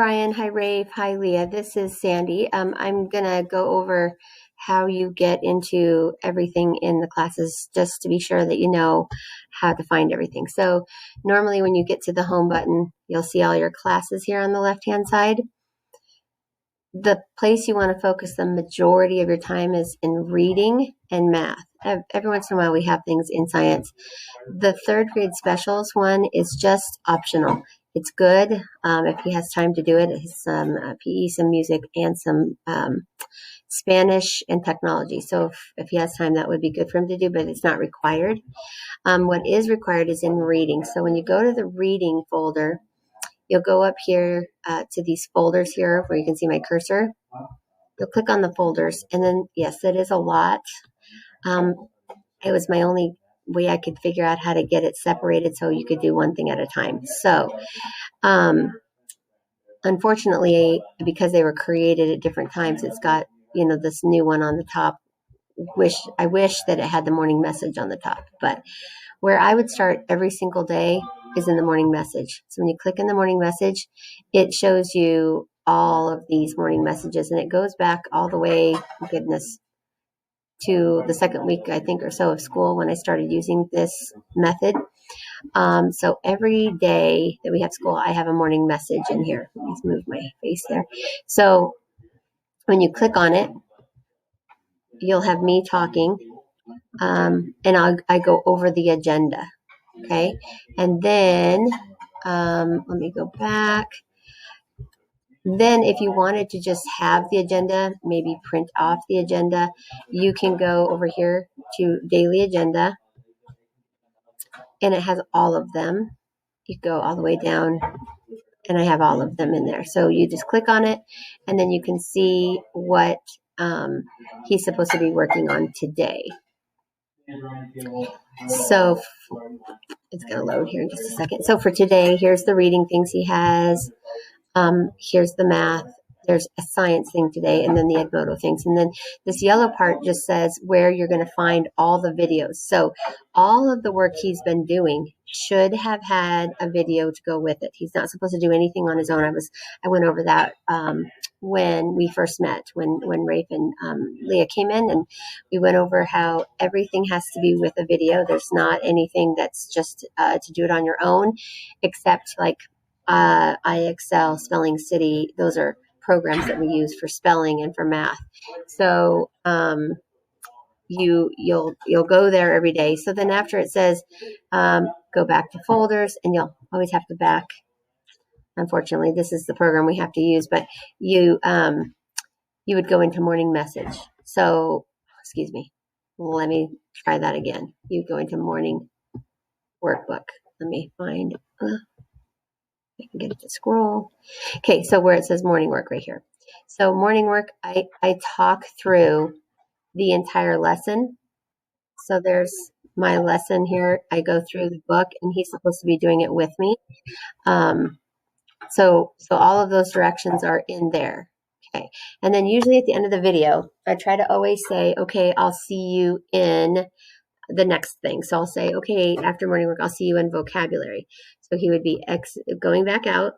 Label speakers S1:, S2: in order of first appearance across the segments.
S1: Brian, hi Raef, hi Leah. This is Sandy. I'm gonna go over how you get into everything in the classes just to be sure that you know how to find everything. So normally when you get to the home button, you'll see all your classes here on the left-hand side. The place you want to focus the majority of your time is in reading and math. Every once in a while we have things in science. The third grade specials one is just optional. It's good if he has time to do it. It's some PE, some music, and some Spanish and technology. So if he has time, that would be good for him to do, but it's not required. What is required is in reading. So when you go to the reading folder, you'll go up here to these folders here where you can see my cursor. You'll click on the folders, and then, yes, it is a lot. It was my only way I could figure out how to get it separated so you could do one thing at a time. So, unfortunately, because they were created at different times, it's got, this new one on the top. I wish that it had the morning message on the top, but where I would start every single day is in the morning message. So when you click in the morning message, it shows you all of these morning messages, and it goes back all the way, goodness, to the second week, I think, or so of school when I started using this method. So every day that we have school, I have a morning message in here. Let me move my face there. So when you click on it, you'll have me talking, and I go over the agenda. Okay. And then, let me go back. Then if you wanted to just have the agenda, maybe print off the agenda, you can go over here to daily agenda, and it has all of them. You go all the way down, and I have all of them in there. So you just click on it, and then you can see what he's supposed to be working on today. So it's going to load here in just a second. So for today, here's the reading things he has. Here's the math. There's a science thing today, and then the Edmodo things. And then this yellow part just says where you're going to find all the videos. So all of the work he's been doing should have had a video to go with it. He's not supposed to do anything on his own. I went over that when we first met, when Raef and Leah came in, and we went over how everything has to be with a video. There's not anything that's just to do it on your own, except like IXL, Spelling City. Those are programs that we use for spelling and for math. So you'll go there every day. So then after it says go back to folders, and you'll always have to back. Unfortunately, this is the program we have to use, but you would go into morning message. So excuse me, let me try that again. You go into morning workbook. Let me find. I can get it to scroll. Okay, so where it says morning work right here. So morning work, I talk through the entire lesson. So there's my lesson here. I go through the book, and he's supposed to be doing it with me. So all of those directions are in there. Okay, and then usually at the end of the video, I try to always say, okay, I'll see you in the next thing. So I'll say, okay, after morning work, I'll see you in vocabulary. So he would be going back out,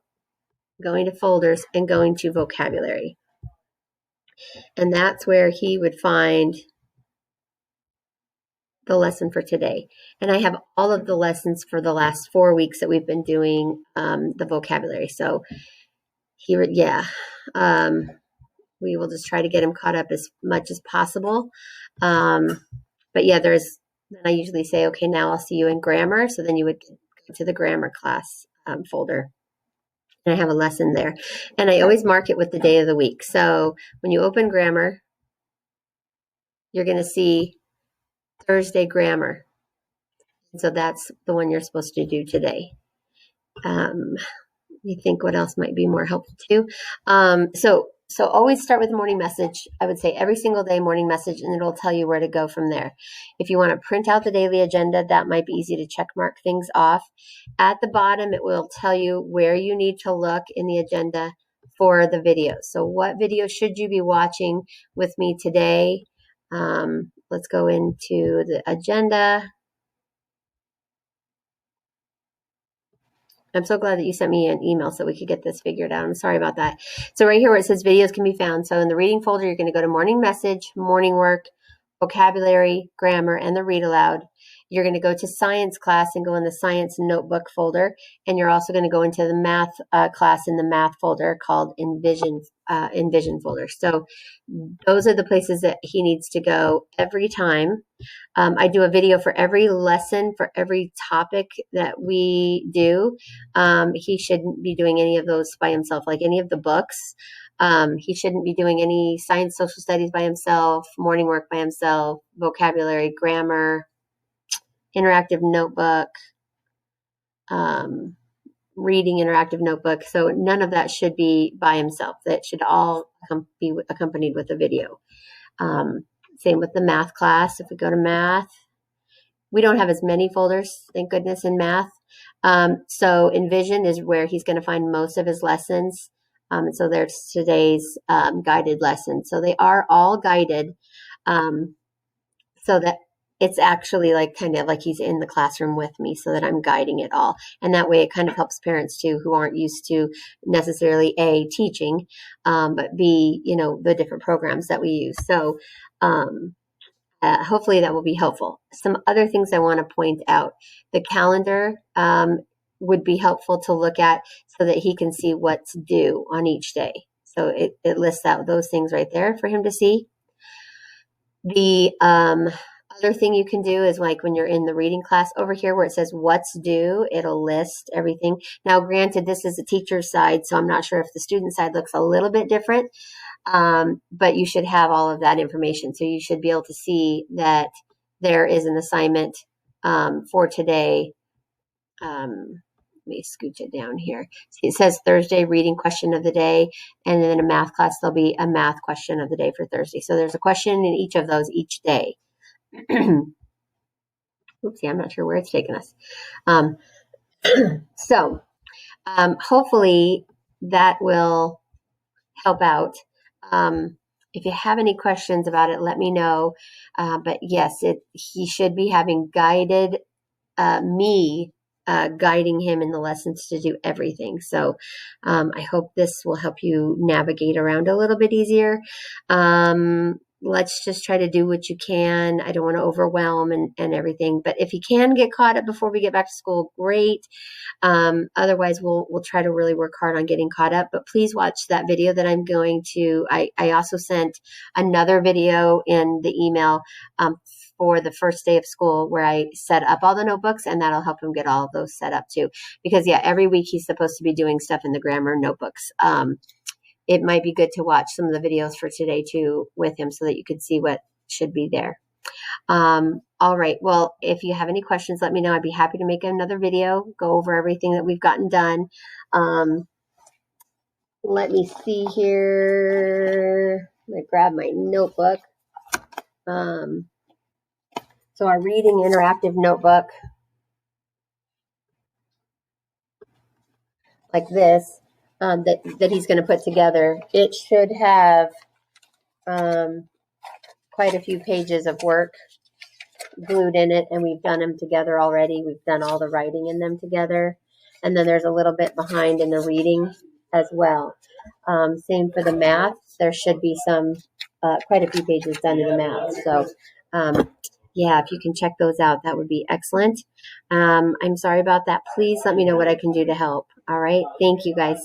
S1: going to folders, and going to vocabulary. And that's where he would find the lesson for today. And I have all of the lessons for the last 4 weeks that we've been doing the vocabulary. So here, we will just try to get him caught up as much as possible. But yeah, then I usually say, okay, now I'll see you in grammar. So then you would go to the grammar class folder. And I have a lesson there. And I always mark it with the day of the week. So when you open grammar, you're going to see Thursday grammar. So that's the one you're supposed to do today. Let me think what else might be more helpful too. So always start with a morning message. I would say every single day morning message, and it'll tell you where to go from there. If you want to print out the daily agenda, that might be easy to check mark things off. At the bottom, it will tell you where you need to look in the agenda for the videos. So what video should you be watching with me today? Let's go into the agenda. I'm so glad that you sent me an email so we could get this figured out. I'm sorry about that. So right here where it says videos can be found. So in the reading folder, you're going to go to morning message, morning work, vocabulary, grammar, and the read aloud. You're going to go to science class and go in the science notebook folder. And you're also going to go into the math class in the math folder called Envision folder. So those are the places that he needs to go every time. I do a video for every lesson, for every topic that we do. He shouldn't be doing any of those by himself, like any of the books. He shouldn't be doing any science, social studies by himself, morning work by himself, vocabulary, grammar, interactive notebook, reading interactive notebook. So none of that should be by himself. That should all be accompanied with a video. Same with the math class. If we go to math, we don't have as many folders, thank goodness, in math. So Envision is where he's going to find most of his lessons. And so there's today's guided lesson. So they are all guided, so that it's actually like kind of like he's in the classroom with me, so that I'm guiding it all. And that way it kind of helps parents too, who aren't used to necessarily A, teaching, but B, the different programs that we use. So hopefully that will be helpful. Some other things I want to point out. The calendar would be helpful to look at so that he can see what's due on each day. So it lists out those things right there for him to see. The other thing you can do is like when you're in the reading class over here where it says what's due, it'll list everything. Now, granted, this is the teacher's side, so I'm not sure if the student side looks a little bit different. But you should have all of that information. So you should be able to see that there is an assignment for today. Let me scooch it down here. See, it says Thursday reading question of the day, and then in a math class, there'll be a math question of the day for Thursday. So there's a question in each of those each day. Oopsie, I'm not sure where it's taking us. So hopefully that will help out. If you have any questions about it, let me know. But yes, he should be having guided guiding him in the lessons to do everything. So I hope this will help you navigate around a little bit easier. Let's just try to do what you can. I don't want to overwhelm and everything. But if you can get caught up before we get back to school, great. Otherwise, we'll try to really work hard on getting caught up. But please watch that video that I'm going to. I also sent another video in the email for the first day of school where I set up all the notebooks, and that'll help him get all of those set up too. Because every week he's supposed to be doing stuff in the grammar notebooks. It might be good to watch some of the videos for today too with him so that you could see what should be there. All right. Well, if you have any questions, let me know. I'd be happy to make another video, go over everything that we've gotten done. Let me see here. I'm going to grab my notebook. So our reading interactive notebook, like this, that he's going to put together, it should have quite a few pages of work glued in it, and we've done them together already. We've done all the writing in them together, and then there's a little bit behind in the reading as well. Same for the math. There should be quite a few pages done in the math. So if you can check those out, that would be excellent. I'm sorry about that. Please let me know what I can do to help. All right. Thank you, guys.